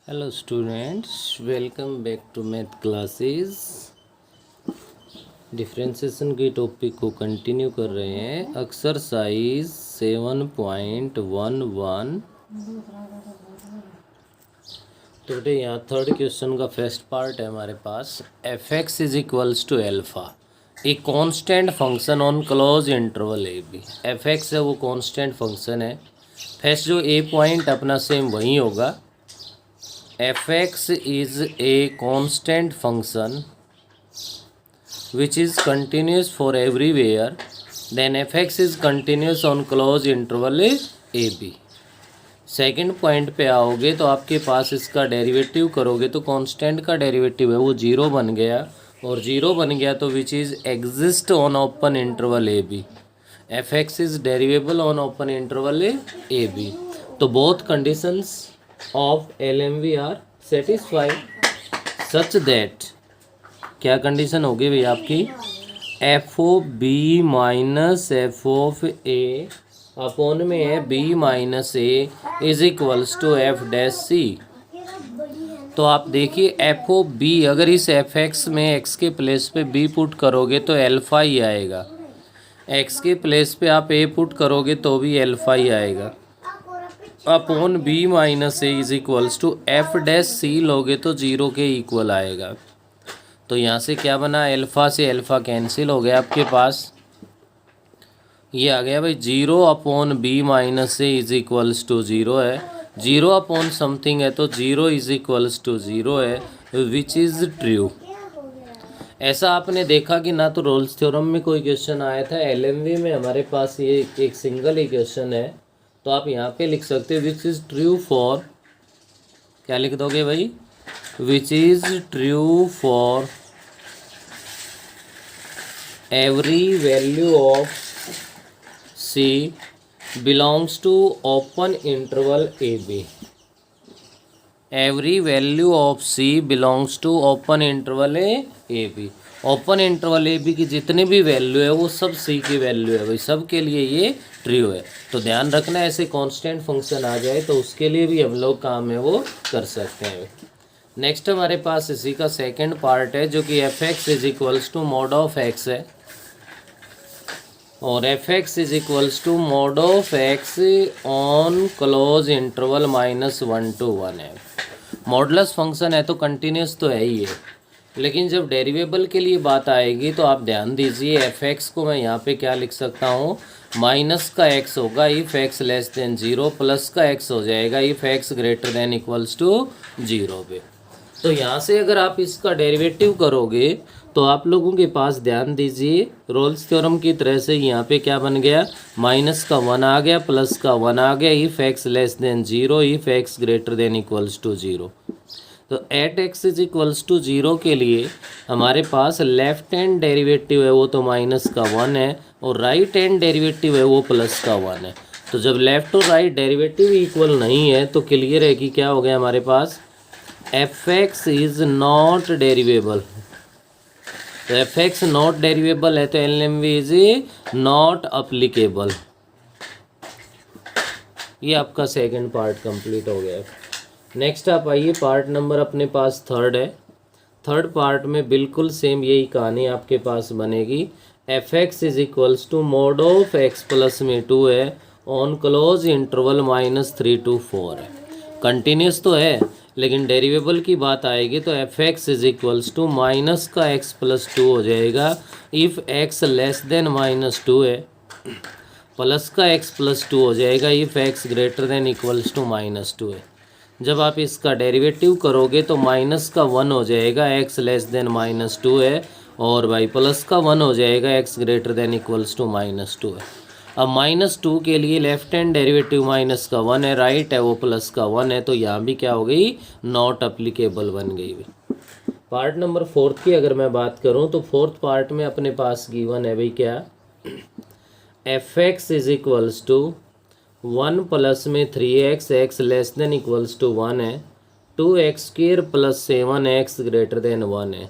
Hello students, welcome back to math classes. Differentiation की topic को continue कर रहे हैं। एक्सरसाइज 7.11। तो बेटे यहाँ थर्ड क्वेश्चन का फर्स्ट पार्ट है हमारे पास। F x is equals to alpha, a constant function on close interval a b. F x है वो कांस्टेंट फंक्शन है। फर्स्ट जो ए पॉइंट अपना सेम वही होगा। fx is a constant function which is continuous for everywhere, then fx is continuous on closed interval a b। Second point पे आओगे तो आपके पास इसका डेरिवेटिव करोगे तो कांस्टेंट का डेरिवेटिव है वो जीरो बन गया, और जीरो बन गया तो which is exist on open interval a b. F x is derivable on open interval a b. तो both conditions of LMV are satisfied such that, क्या कंडीशन होगी भाई आपकी, f of b minus f of a upon में है b minus A is equals to f dash c. तो आप देखिए एफ ओ बी, अगर इस एफ एक्स में एक्स के प्लेस पे बी पुट करोगे तो एल्फा ही आएगा, एक्स के प्लेस पे आप ए पुट करोगे तो भी एल्फा ही आएगा। Upon B minus A is equals to f dash c लोगे तो जीरो के इक्वल आएगा। तो यहाँ से क्या बना, एल्फा से एल्फा कैंसिल हो गया, आपके पास ये आ गया भाई zero upon B minus A is equals to zero है। जीरो अपॉन समथिंग है तो zero is equals to zero है, विच इज़ ट्रू। ऐसा आपने देखा कि ना तो रोल्स थ्योरम में कोई क्वेश्चन आया था, LMV में हमारे पास ये एक सिंगल ही क्वेश्चन है। तो आप यहाँ पे लिख सकते हो विच इज़ ट्रू फॉर, क्या लिख दोगे भाई, which is true for every value of c belongs to open interval a b. Every value of c belongs to open interval a b. Open interval a b की जितनी भी value है वो सब सी की वैल्यू है भाई, सब के लिए ये ट्रू है। तो ध्यान रखना, ऐसे कांस्टेंट फंक्शन आ जाए तो उसके लिए भी हम लोग काम है वो कर सकते हैं। नेक्स्ट हमारे पास इसी का सेकंड पार्ट है जो कि f x is equals to mod of x है, और f x is equals to mod of x on close interval -1 to 1 है। मॉडुलस फंक्शन है तो कंटिन्यूस तो है ही है, लेकिन जब डेरिवेबल के लिए बात आएगी तो आप ध्यान दीजिए, एफ एक्स को मैं यहाँ पे क्या लिख सकता हूँ, माइनस का एक्स होगा if x less than zero, plus का एक्स हो जाएगा if x greater than equals to zero पे। तो यहाँ से अगर आप इसका डेरिवेटिव करोगे तो आप लोगों के पास ध्यान दीजिए, रोल्स थ्योरम की तरह से यहाँ पे क्या बन गया, माइनस का 1 आ गया, प्लस का 1 आ गया if x less than zero, if x greater than equals to zero. तो at x is equals to zero के लिए हमारे पास लेफ्ट हैंड डेरिवेटिव है वो तो माइनस का 1 है, और राइट हैंड डेरिवेटिव है वो प्लस का 1 है। तो जब लेफ्ट और राइट डेरिवेटिव इक्वल नहीं है तो क्लियर है कि क्या हो गया हमारे पास, एफ एक्स इज नॉट डेरिवेबल। तो एफ एक्स नॉट डेरिवेबल है तो LMV इज नॉट अप्लीकेबल। ये आपका सेकंड पार्ट कंप्लीट हो गया। नेक्स्ट आप आइए, पार्ट नंबर अपने पास थर्ड है। थर्ड पार्ट में बिल्कुल सेम यही कहानी आपके पास बनेगी। F x is equals to mod of x plus में 2 है ऑन क्लोज इंटरवल -3 to 4 है। कंटिन्यूस तो है लेकिन डेरिवेबल की बात आएगी तो f x is equals to minus का एक्स प्लस 2 हो जाएगा इफ़ एक्स लेस देन -2 है, प्लस का एक्स प्लस 2 हो जाएगा if x greater than equals to -2 है। जब आप इसका डेरिवेटिव करोगे तो माइनस का 1 हो जाएगा, एक्स लेस देन -2 है, और भाई प्लस का 1 हो जाएगा, x greater than equals to -2 है। अब -2 के लिए लेफ्ट हैंड डेरिवेटिव माइनस का 1 है, राइट है वो प्लस का 1 है, तो यहाँ भी क्या हो गई, नॉट अप्लीकेबल बन गई। पार्ट नंबर फोर्थ की अगर मैं बात करूँ तो फोर्थ पार्ट में अपने पास गिवन है भाई क्या, f x is equals to 1 plus में 3x, x less than equals to 1 है, 2x² plus 7x greater than 1 है,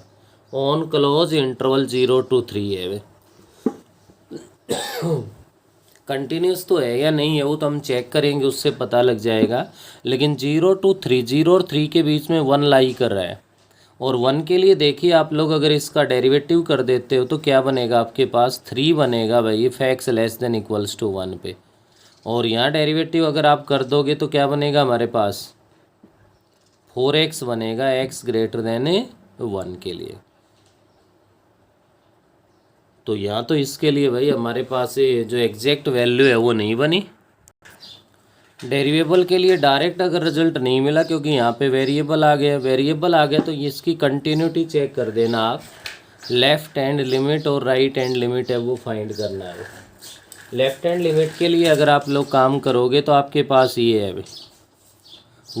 ऑन क्लोज इंटरवल 0 to 3 है। कंटिन्यूस तो है या नहीं है वो तो हम चेक करेंगे, उससे पता लग जाएगा। लेकिन 0 to 3, 0 और 3 के बीच में 1 लाई कर रहा है। और 1 के लिए देखिए आप लोग अगर इसका डेरिवेटिव कर देते हो तो क्या बनेगा आपके पास, 3 बनेगा भाई if x less than equals to 1 पे। और यहाँ डेरिवेटिव अगर आप कर दोगे तो क्या बनेगा हमारे पास, 4x बनेगा x ग्रेटर देन 1 के लिए। तो यहाँ तो इसके लिए भाई हमारे पास ये जो एग्जैक्ट वैल्यू है वो नहीं बनी। डेरिवेबल के लिए डायरेक्ट अगर रिजल्ट नहीं मिला क्योंकि यहाँ पे वेरिएबल आ गया, वेरिएबल आ गया तो इसकी कंटिन्यूटी चेक कर देना आप। लेफ्ट हैंड लिमिट और राइट हैंड लिमिट है वो फाइंड करना है। लेफ्ट हैंड लिमिट के लिए अगर आप लोग काम करोगे तो आपके पास ये है भाई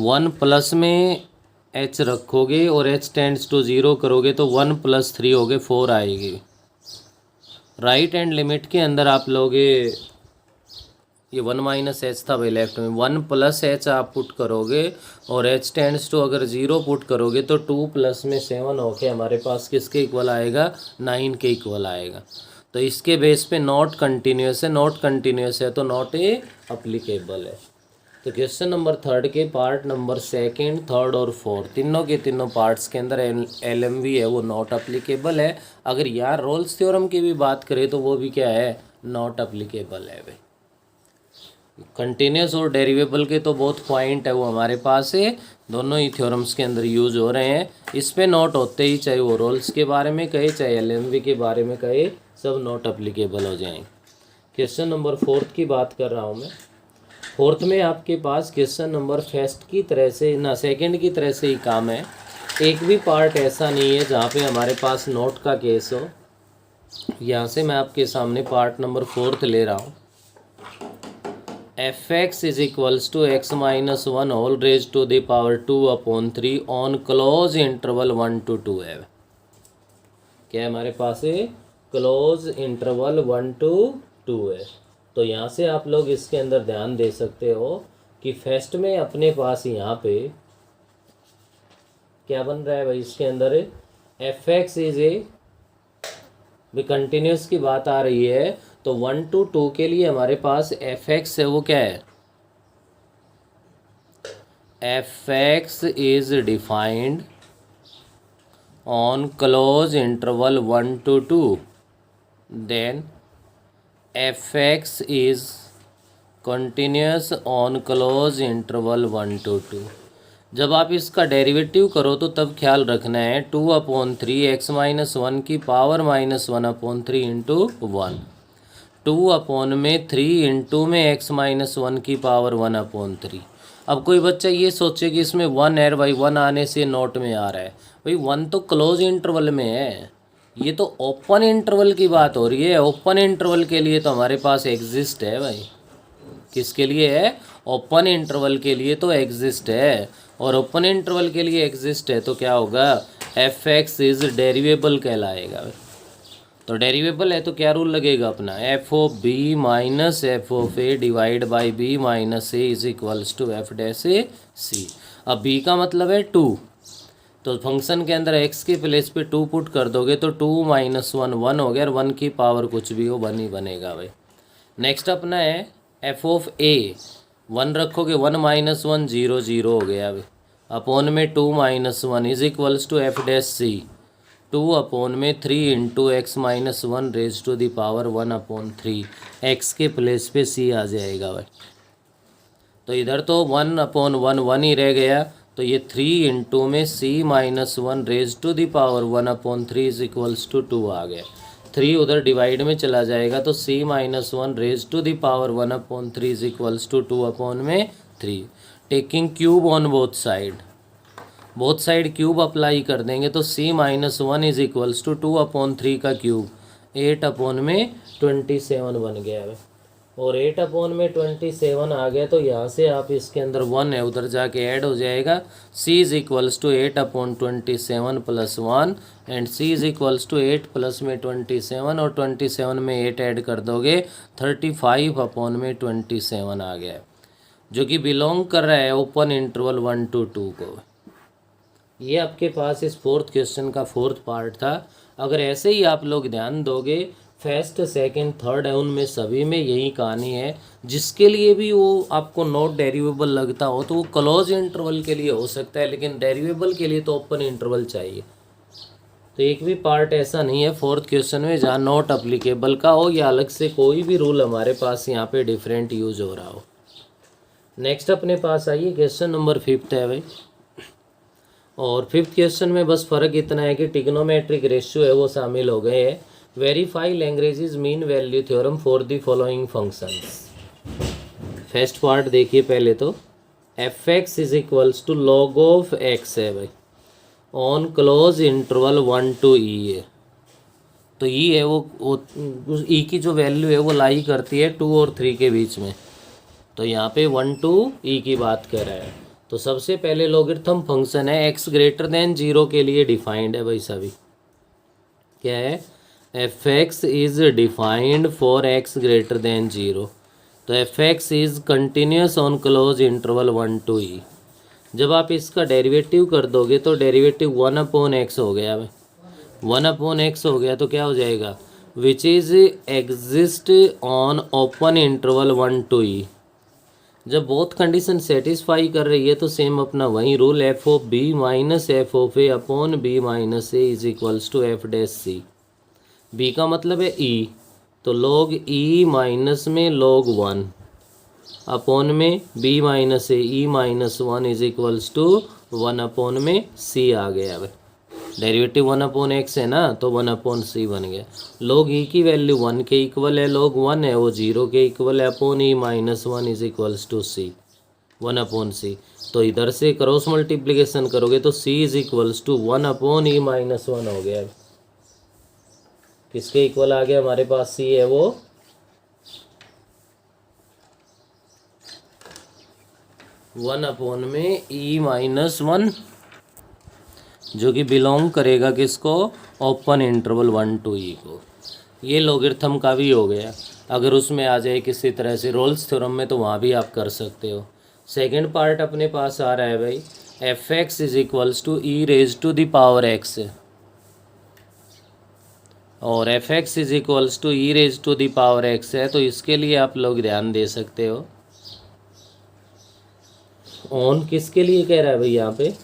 1 प्लस में h रखोगे और h टेंड्स टू 0 करोगे तो 1 + 3 हो गए 4 आएगी। राइट हैंड लिमिट के अंदर आप लोग ये 1 - h था भाई लेफ्ट में, 1 + h आप पुट करोगे और h टेंड्स टू अगर 0 पुट करोगे तो 2 + में 7 होके हमारे पास किसके इक्वल आएगा, 9 के इक्वल आएगा। तो इसके बेस पे नॉट कंटिन्यूस है, नॉट कंटिन्यूस है तो नॉट अप्लीकेबल है। तो क्वेश्चन नंबर 3 के पार्ट नंबर 2, 3 और 4 तीनों के तीनों पार्ट्स के अंदर LMV है वो नॉट अप्लीकेबल है। अगर यार रोल्स थ्योरम की भी बात करें तो वो भी क्या है, नॉट अप्लीकेबल है भाई। कंटिन्यूस और डेरिवेबल के तो बहुत पॉइंट है वो हमारे पास है, दोनों ही थ्योरम्स के अंदर यूज हो रहे हैं। इस पे नॉट होते ही चाहे वो रोल्स के बारे में कहे चाहे LMV के बारे में कहे, सब नॉट अप्लीकेबल हो जाएंगे। क्वेश्चन नंबर 4 की बात कर रहा हूँ मैं। 4 में आपके पास क्वेश्चन नंबर फर्स्ट की तरह से ना सेकंड की तरह से ही काम है। एक भी पार्ट ऐसा नहीं है जहाँ पे हमारे पास नोट का केस हो। यहाँ से मैं आपके सामने पार्ट नंबर 4 ले रहा हूँ। fx is equals to x - 1 whole raise to the power 2/3 on close interval 1 to 2 है। क्या हमारे पास है, क्लोज इंटरवल 1 to 2 है। तो यहाँ से आप लोग इसके अंदर ध्यान दे सकते हो कि फर्स्ट में अपने पास यहाँ पे क्या बन रहा है भाई, इसके अंदर fx इज भी कंटिन्यूस की बात आ रही है तो 1 to 2 के लिए हमारे पास fx है वो क्या है, fx is defined on close interval 1 to 2 then fx is continuous on close interval 1 to 2। जब आप इसका डेरिवेटिव करो तो तब ख्याल रखना है 2/3 x - 1 की पावर -1/3 इंटू 1, 2/3 इंटू में x - 1 की पावर 1/3। अब कोई बच्चा ये सोचे कि इसमें 1 है भाई, 1 आने से नोट में आ रहा है भाई, 1 तो क्लोज इंटरवल में है, ये तो ओपन इंटरवल की बात हो रही है। ओपन इंटरवल के लिए तो हमारे पास एग्जिस्ट है भाई, किसके लिए है, ओपन इंटरवल के लिए तो एग्जिस्ट है। और ओपन इंटरवल के लिए एग्जिस्ट है तो क्या होगा, fx इज डेरिवेबल कहलाएगा। तो डेरिवेबल है तो क्या रूल लगेगा अपना, f(b - f(a) divide by b - a is equals to f'(c)। अब b का मतलब है 2, तो फंक्शन के अंदर x के प्लेस पे 2 पुट कर दोगे तो 2 - 1 1 हो गया, और 1 की पावर कुछ भी हो 1 ही बनेगा भाई। नेक्स्ट अपना है f(a), 1 रखोगे 1 - 1 0 0 हो गया भाई, अपॉन में 2 - 1 is equals to f'(c), 2/3 into x - 1 raise to the power 1/3, x के प्लेस पे c आ जाएगा भाई। तो इधर तो 1/1 1 ही रह गया, तो ये 3 इंटू में c - 1 raise to the power 1/3 is equals to 2 आ गया। 3 उधर डिवाइड में चला जाएगा तो c - 1 raise to the power 1/3 is equals to 2/3। Taking cube on both side cube apply कर देंगे तो c - 1 इज इक्वल्स टू 2/3 का क्यूब 8/27 बन गया है। और 8/27 आ गया तो यहाँ से आप इसके अंदर 1 है उधर जाके ऐड हो जाएगा, c is equals to 8/27 + 1 and c is equals to 8 plus में 27 और 27 में 8 ऐड कर दोगे 35/27 आ गया, जो कि बिलोंग कर रहा है ओपन इंटरवल 1 to 2 को। ये आपके पास इस 4th क्वेश्चन का 4th पार्ट था। अगर ऐसे ही आप लोग ध्यान दोगे फर्स्ट सेकंड थर्ड है, उनमें सभी में यही कहानी है। जिसके लिए भी वो आपको नॉट डेरिवेबल लगता हो तो वो क्लोज इंटरवल के लिए हो सकता है, लेकिन डेरिवेबल के लिए तो ओपन इंटरवल चाहिए। तो एक भी पार्ट ऐसा नहीं है फोर्थ क्वेश्चन में जहाँ नॉट अप्लीकेबल का हो या अलग से कोई भी रूल हमारे पास यहाँ पे डिफरेंट यूज हो रहा हो। नेक्स्ट अपने पास आइए क्वेश्चन नंबर 5 है भाई। और 5th क्वेश्चन में बस फ़र्क इतना है कि टिग्नोमेट्रिक रेशियो है वो शामिल हो गए हैं। Verify Lagrange's mean value theorem for the following functions. First part देखिए पहले तो, f x is equals to log of x है भाई on close interval 1 to e है। तो ई है वो ई की जो वैल्यू है वो लाई करती है 2 और 3 के बीच में। तो यहाँ पे 1 to e की बात कर रहा है। तो सबसे पहले लॉगरिथम फंक्शन है x ग्रेटर देन 0 के लिए डिफाइंड है भाई सभी। क्या है? F x is defined for x greater than 0। तो f x is continuous on close interval 1 to e। जब आप इसका डेरिवेटिव कर दोगे तो डेरिवेटिव 1/x हो गया भाई। 1/x हो गया तो क्या हो जाएगा? विच is exist on open interval 1 to e। जब बहुत कंडीशन सेटिस्फाई कर रही है तो सेम अपना वही rule, f of b minus f of a upon B minus A is equals to f dash c. B का मतलब है ई, तो लॉग ई माइनस में लॉग 1 अपॉन में b minus a e minus 1 is equals to 1 upon में c आ गया भाई। डेरिवेटिव 1/x है ना, तो 1/c बन गया। log e की वैल्यू 1 के इक्वल है, log 1 है वो 0 के इक्वल है, upon e minus 1 is equals to c 1/c। तो इधर से क्रॉस मल्टीप्लिकेशन करोगे तो c is equals to 1/e minus 1 हो गया। किसके इक्वल आ गया हमारे पास? c है वो 1/e माइनस 1, जो कि बिलोंग करेगा किसको? ओपन इंटरवल 1 to e को। ये लॉगरिथम का भी हो गया। अगर उसमें आ जाए किसी तरह से रोल्स थ्योरम में तो वहाँ भी आप कर सकते हो। सेकंड पार्ट अपने पास आ रहा है भाई, f x is equals to e raise to the power x. और f x is equals to e raise to the power x है, तो इसके लिए आप लोग ध्यान दे सकते हो। ऑन किसके लिए कह रहा है भाई यहाँ पे?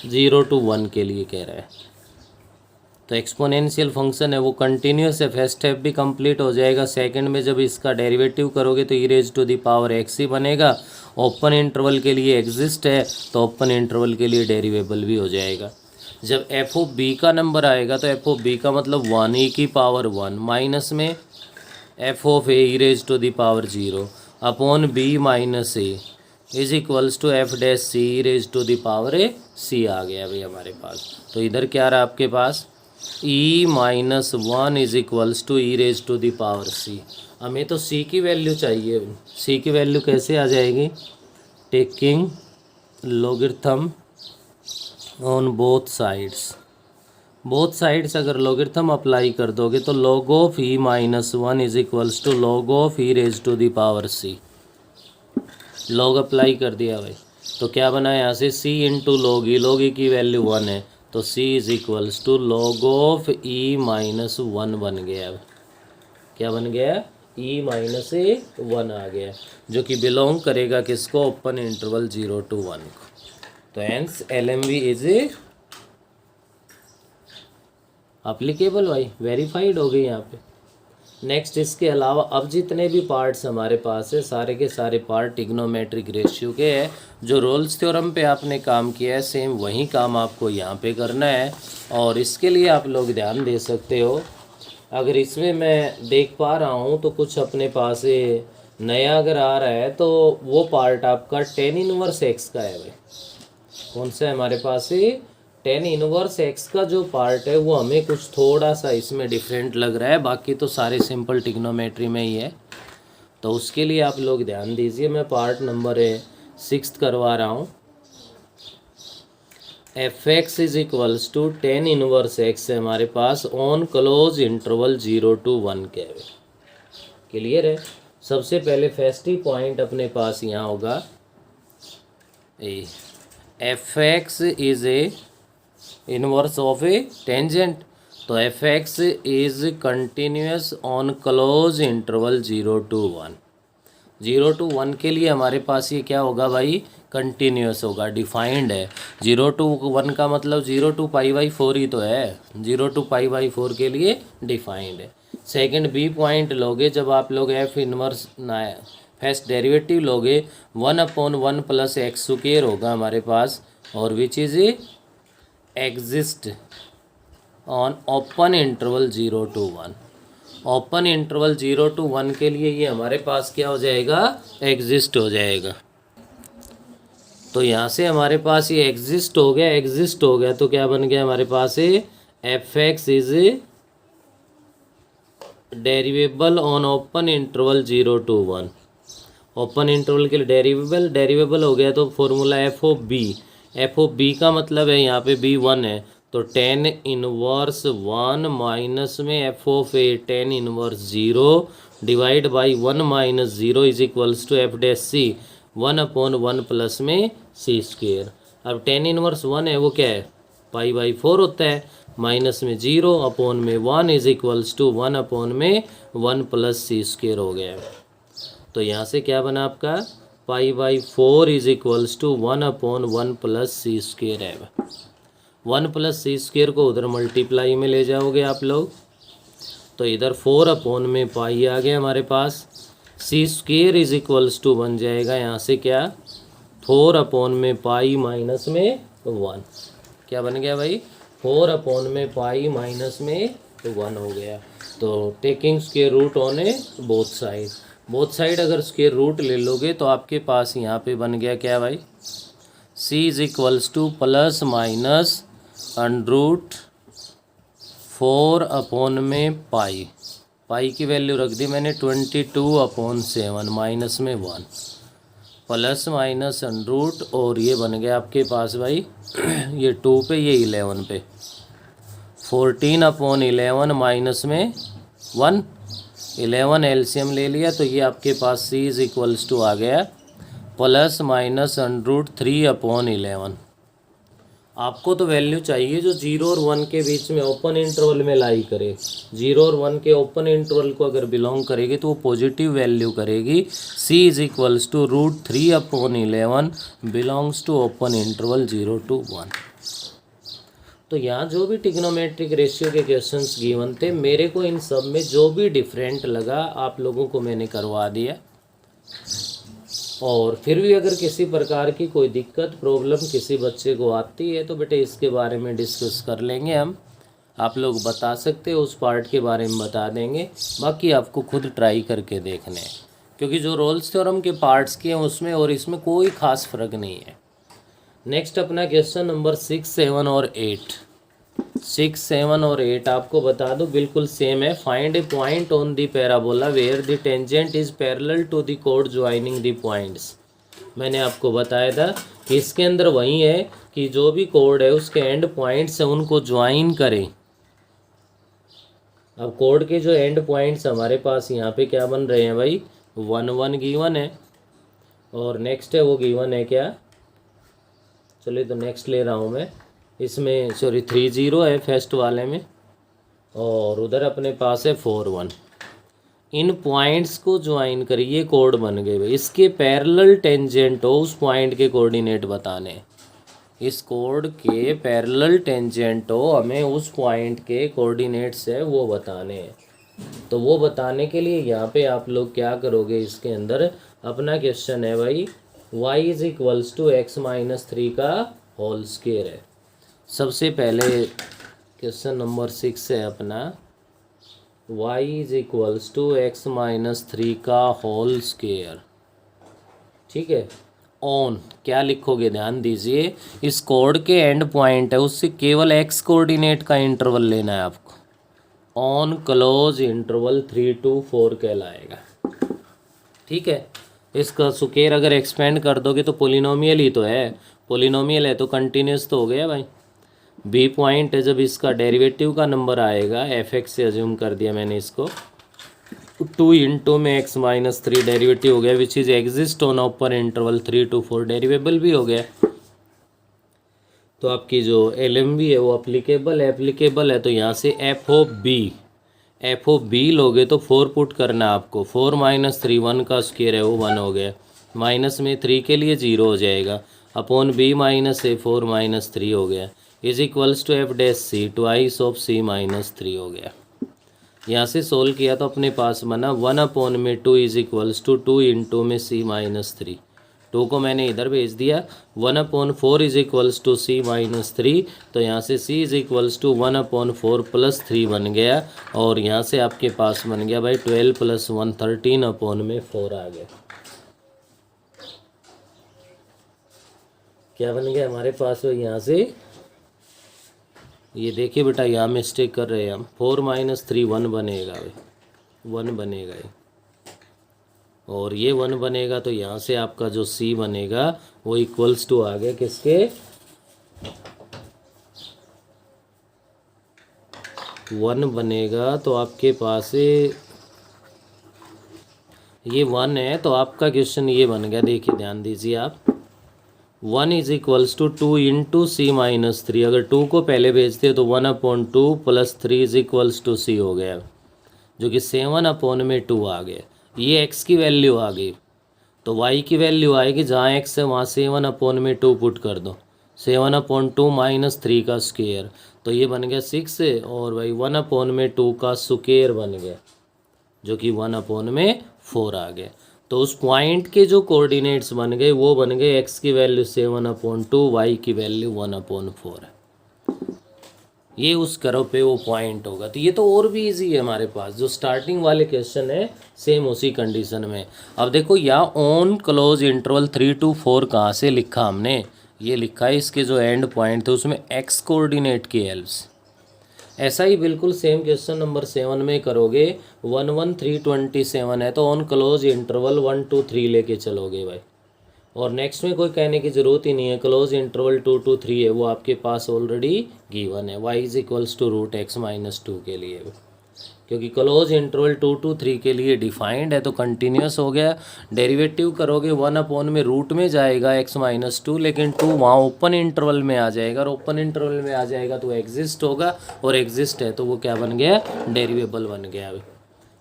0 to 1 के लिए कह रहा है। तो एक्सपोनेंशियल फंक्शन है वो कंटिन्यूस है, फर्स्ट स्टेप भी कंप्लीट हो जाएगा। सेकंड में जब इसका डेरिवेटिव करोगे तो e raise to the power x ही बनेगा। ओपन इंटरवल के लिए एग्जिस्ट है तो ओपन इंटरवल के लिए डेरिवेबल भी हो जाएगा। जब एफ ऑफ बी का नंबर आएगा तो एफ ऑफ बी का मतलब 1 ई की पावर 1 माइनस में f of a e raise to the power 0 upon B minus A is equals to f dash c raise to the power a c आ गया भाई हमारे पास। तो इधर क्या रहा आपके पास? E minus 1 is equals to e raise to the power c. हमें तो सी की वैल्यू चाहिए। सी की वैल्यू कैसे आ जाएगी? Taking logarithm on both sides. Both sides अगर लॉगरिथम अप्लाई कर दोगे तो log of e minus 1 is equals to log of e raise to the power c. Log apply कर दिया भाई, तो क्या बना यहाँ से? c इंटू लॉग ई की वैल्यू 1 है तो c is equals to log of e minus 1 बन गया। क्या बन गया? e माइनस 1 आ गया, जो कि बिलोंग करेगा किसको? ओपन इंटरवल 0 to 1 को। तो हेंस LMV इज अप्लीकेबल भाई, वेरीफाइड हो गई यहाँ पे। नेक्स्ट इसके अलावा अब जितने भी पार्ट्स हमारे पास है सारे के सारे पार्ट टिग्नोमेट्रिक रेशियो के हैं। जो रोल्स थ्योरम पे आपने काम किया है सेम वही काम आपको यहाँ पे करना है। और इसके लिए आप लोग ध्यान दे सकते हो। अगर इसमें मैं देख पा रहा हूँ तो कुछ अपने पास नया अगर आ रहा है तो वो पार्ट आपका tan इनवर्स एक्स का है भाई। कौन सा है हमारे पास? tan इनवर्स एक्स का जो पार्ट है वो हमें कुछ थोड़ा सा इसमें डिफरेंट लग रहा है, बाकी तो सारे सिंपल टिग्नोमेट्री में ही है। तो उसके लिए आप लोग ध्यान दीजिए। मैं पार्ट नंबर 6 करवा रहा हूँ। F x is equals to tan inverse x है हमारे पास ऑन क्लोज इंटरवल 0 to 1 के। क्लियर है? सबसे पहले फर्स्ट ही पॉइंट अपने पास यहाँ होगा, f x is a inverse of a tangent. तो f x is continuous on close interval 0 to 1। 0 to 1 के लिए हमारे पास ये क्या होगा भाई, कंटिन्यूस होगा, डिफाइंड है। 0 to 1 का मतलब 0 to π/4 ही तो है, 0 to π/4 के लिए डिफाइंड है। सेकंड बी पॉइंट लोगे जब आप लोग एफ इनवर्स ना फर्स्ट डेरिवेटिव लोगे 1/1 + x² होगा हमारे पास, और which is exist on open interval 0 to 1। Open interval 0 to 1 के लिए ये हमारे पास क्या हो जाएगा, एग्जिस्ट हो जाएगा। तो यहाँ से हमारे पास ये एग्जिस्ट हो गया तो क्या बन गया हमारे पास, f x is derivable on open interval 0 to 1। Open interval के लिए डेरिवेबल हो गया तो फॉर्मूला एफ ऑफ बी का मतलब है यहाँ पे बी 1 है, तो tan इनवर्स 1 माइनस में f of a tan inverse 0 divide by 1 - 0 is equals to f dash c 1/1 plus में c²। अब tan इनवर्स 1 है वो क्या है, π/4 होता है, माइनस में 0 अपॉन में 1 is equals to 1/1 plus c² हो गया। तो यहाँ से क्या बना आपका, π/4 is equals to 1/1 plus c² है। 1 प्लस c² को उधर मल्टीप्लाई में ले जाओगे आप लोग, तो इधर 4/में पाई आ गया हमारे पास, c² इज इक्वल्स टू बन जाएगा यहाँ से क्या, 4/में पाई माइनस में 1। क्या बन गया भाई, 4/में पाई माइनस में 1 हो गया। तो taking square root on a both side अगर स्क्वायर रूट ले लोगे तो आपके पास यहाँ पे बन गया क्या भाई, c is equals to plus minus √4/में पाई की वैल्यू रख दी मैंने 22/7 माइनस में 1 प्लस माइनस √ और ये बन गया आपके पास भाई ये 2 पे ये 11 पे 14/11 माइनस में 1 11 एलसीएम ले लिया तो ये आपके पास c इज इक्वल्स टू आ गया प्लस माइनस √3/11। आपको तो वैल्यू चाहिए जो 0 और 1 के बीच में ओपन इंटरवल में लाई करे। 0 और 1 के ओपन इंटरवल को अगर बिलोंग करेगी तो वो पॉजिटिव वैल्यू करेगी। c is equals to √3/11 belongs to open interval 0 to 1। तो यहाँ जो भी ट्रिग्नोमेट्रिक रेशियो के क्वेश्चंस गिवन थे, मेरे को इन सब में जो भी डिफरेंट लगा आप लोगों को मैंने करवा दिया। और फिर भी अगर किसी प्रकार की कोई दिक्कत प्रॉब्लम किसी बच्चे को आती है तो बेटे इसके बारे में डिस्कस कर लेंगे हम। आप लोग बता सकते हो, उस पार्ट के बारे में बता देंगे, बाकी आपको खुद ट्राई करके देखने हैं, क्योंकि जो रोल्स थ्योरम के पार्ट्स के हैं उसमें और इसमें कोई ख़ास फ़र्क नहीं है। नेक्स्ट अपना क्वेश्चन नंबर 6, 7 और 8। 6, 7 और 8 आपको बता दो बिल्कुल सेम है। Find a point on the parabola where the tangent is parallel to the कोड ज्वाइनिंग द पॉइंट्स। मैंने आपको बताया था कि इसके अंदर वही है कि जो भी कोड है उसके एंड पॉइंट्स है उनको ज्वाइन करें। अब कोड के जो एंड पॉइंट्स हमारे पास यहाँ पे क्या बन रहे हैं भाई, 1 1 गिवन है और नेक्स्ट है वो गिवन है क्या, चलिए तो नेक्स्ट ले रहा हूँ मैं, इसमें 3 0 है फर्स्ट वाले में और उधर अपने पास है 4 1। इन पॉइंट्स को ज्वाइन करिए, कोड बन गए भाई। इसके पैरेलल टेंजेंट हो उस पॉइंट के कोऑर्डिनेट बताने, इस कोड के पैरेलल टेंजेंट हो हमें उस पॉइंट के कोऑर्डिनेट्स है वो बताने हैं। तो वो बताने के लिए यहाँ पे आप लोग क्या करोगे, इसके अंदर अपना क्वेश्चन है भाई y is equals to x - 3 का होल स्क्वायर है। सबसे पहले क्वेश्चन नंबर 6 है अपना y is equals to x - 3 का होल स्क्वायर। ठीक है, ऑन क्या लिखोगे ध्यान दीजिए, इस कोड के एंड पॉइंट है उससे केवल x कोऑर्डिनेट का इंटरवल लेना है आपको। ऑन क्लोज इंटरवल 3 to 4 कहलाएगा। ठीक है, इसका स्क्वायर अगर एक्सपेंड कर दोगे तो पोलिनोमियल ही तो है, पोलिनोमियल है तो कंटिन्यूस तो हो गया भाई। बी पॉइंट है जब इसका डेरिवेटिव का नंबर आएगा, एफ एक्स से अज्यूम कर दिया मैंने इसको, 2 इंटू में x - 3 डेरिवेटिव हो गया which is exist on upper interval 3 to 4 डेरिवेबल भी हो गया। तो आपकी जो LMB है वो एप्लीकेबल है तो यहाँ से एफ ऑफ बी लोगे तो 4 पुट करना है आपको। 4 माइनस 3 1 का स्क्वायर है वो 1 हो गया, माइनस में 3 के लिए 0 हो जाएगा, upon B minus a 4 minus 3 हो गया, is equals to f dash c twice of c minus 3 हो गया। यहाँ से सोल्व किया तो अपने पास बना 1 अपॉन में 2 इज इक्वल्स टू 2 इंटू में सी माइनस 3, 2 को मैंने इधर भेज दिया। 1 upon 4 is equals to c minus 3, तो यहाँ से c is equals to 1 upon 4 plus 3 बन गया, और यहाँ से आपके पास बन गया भाई 12 प्लस 1 13 अपॉन में 4 आ गया। क्या बन गया हमारे पास? यहाँ से ये देखिए बेटा, यहाँ मिस्टेक कर रहे हैं हम, 4 माइनस 3 1 बनेगा भाई, 1 बनेगा ये, और ये 1 बनेगा, तो यहाँ से आपका जो C बनेगा वो इक्वल्स टू आ गया किसके? 1 बनेगा, तो आपके पास ये 1 है, तो आपका क्वेश्चन ये बन गया, देखिए ध्यान दीजिए आप, 1 is equals to 2 into c minus 3, अगर 2 को पहले भेजते तो 1 upon 2 plus 3 is equals to c हो गया, जो कि 7 अपॉन में 2 आ गया। ये x की वैल्यू आ गई, तो y की वैल्यू आएगी, जहाँ x है वहाँ 7 अपॉन में 2 पुट कर दो, 7 अपॉन 2 माइनस 3 का स्क्वायर, तो ये बन गया 6, और भाई 1 अपॉन में 2 का स्क्वायर बन गया, जो कि 1 अपॉन में 4 आ गया। तो उस पॉइंट के जो कोऑर्डिनेट्स बन गए वो बन गए x की वैल्यू 7 अपॉन 2, y की वैल्यू 1 अपॉन 4 है। ये उस कर्व पे वो पॉइंट होगा। तो ये तो और भी इजी है हमारे पास, जो स्टार्टिंग वाले क्वेश्चन है सेम उसी कंडीशन में। अब देखो यहाँ ऑन क्लोज इंटरवल 3 to 4 कहाँ से लिखा हमने? ये लिखा है इसके जो एंड पॉइंट थे उसमें x कोऑर्डिनेट की हेल्प से। ऐसा ही बिल्कुल सेम क्वेश्चन नंबर 7 में करोगे, 1 1 3 27 है, तो ऑन क्लोज इंटरवल 1 2 3 लेके चलोगे भाई, और नेक्स्ट में कोई कहने की ज़रूरत ही नहीं है, क्लोज इंटरवल 2 to 3 है, वो आपके पास ऑलरेडी गिवन है, y is equals to root x minus 2 के लिए, क्योंकि क्लोज इंटरवल 2 to 3 के लिए डिफाइंड है, तो कंटिन्यूस हो गया। डेरिवेटिव करोगे 1 अपॉन में रूट में जाएगा x माइनस 2, लेकिन 2 वहाँ ओपन इंटरवल में आ जाएगा, और ओपन इंटरवल में आ जाएगा तो एग्जिस्ट होगा, और एग्जिस्ट है तो वो क्या बन गया? डेरिवेबल बन गया।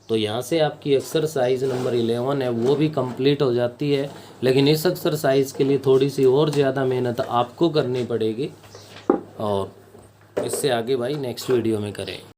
तो यहाँ से आपकी एक्सरसाइज नंबर 11 है वो भी कंप्लीट हो जाती है, लेकिन इस एक्सरसाइज के लिए थोड़ी सी और ज़्यादा मेहनत आपको करनी पड़ेगी, और इससे आगे भाई नेक्स्ट वीडियो में करें।